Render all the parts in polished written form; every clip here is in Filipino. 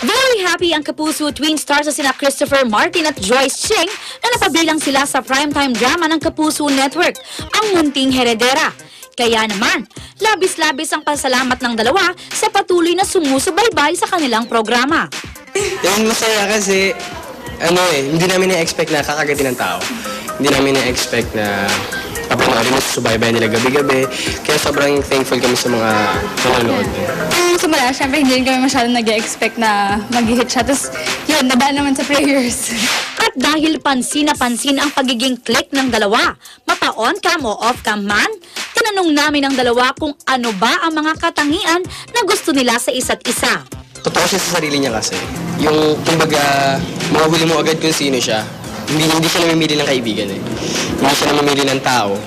Very happy ang Kapuso twin stars na sina Christopher Martin at Joyce Ching na napabilang sila sa primetime drama ng Kapuso Network, ang Munting Heredera. Kaya naman, labis-labis ang pasalamat ng dalawa sa patuloy na sumusubaybay sa kanilang programa. Yung masaya kasi, hindi namin na-expect na kakagatin ng tao. Hindi namin na-expect na papanoorin mo susubaybayan nila gabi-gabi. Kaya sobrang thankful kami sa mga nanonood. Simula, syempre hindi rin kami masyadong nag-expect na mag-hit siya. Tapos yun, nabaan naman sa prayers. At dahil pansin na pansin ang pagiging click ng dalawa, mapa-on cam o off cam man, tinanong namin ang dalawa kung ano ba ang mga katangian na gusto nila sa isa't isa. Totoo siya sa sarili niya kasi. Yung, kumbaga, mahuli mo agad kung sino siya. Hindi siya namimili ng kaibigan eh. Hindi siya namimili ng tao.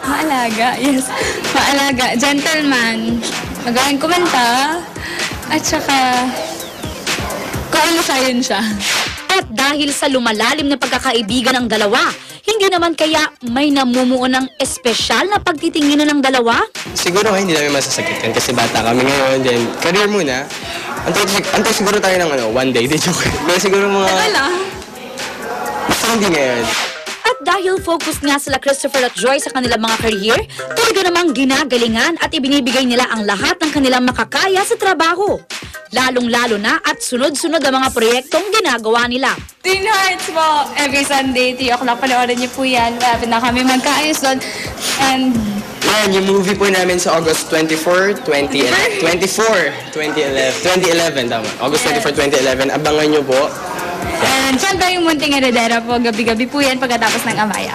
Maalaga, yes. Maalaga, gentleman, magaling kumanta, at saka, kung ano siya, yun siya. At dahil sa lumalalim na pagkakaibigan ng dalawa, hindi naman kaya may namumuo ng espesyal na pagtitinginan ng dalawa? Siguro hindi namin masasakitan kasi bata kami ngayon, then career muna. Antay siguro tayo ng one day, di joke. Pero siguro mga... Wala. Basta hindi ngayon. At dahil focus nga sila Christopher at Joy sa kanilang mga career, talaga namang ginagalingan at ibinibigay nila ang lahat ng kanilang makakaya sa trabaho. Lalong-lalo na at sunod-sunod ang mga proyektong ginagawa nila. Teen Hearts po, every Sunday, 3 o'clock, panoorin niyo po yan. Malapit na kami magkaayos doon. And Yan, yung movie po namin sa August 24, 2011. 2011, tama. August 24, 2011. Abangan nyo po. syempre yung Munting Heredera po, gabi-gabi po yan pagkatapos ng Amaya.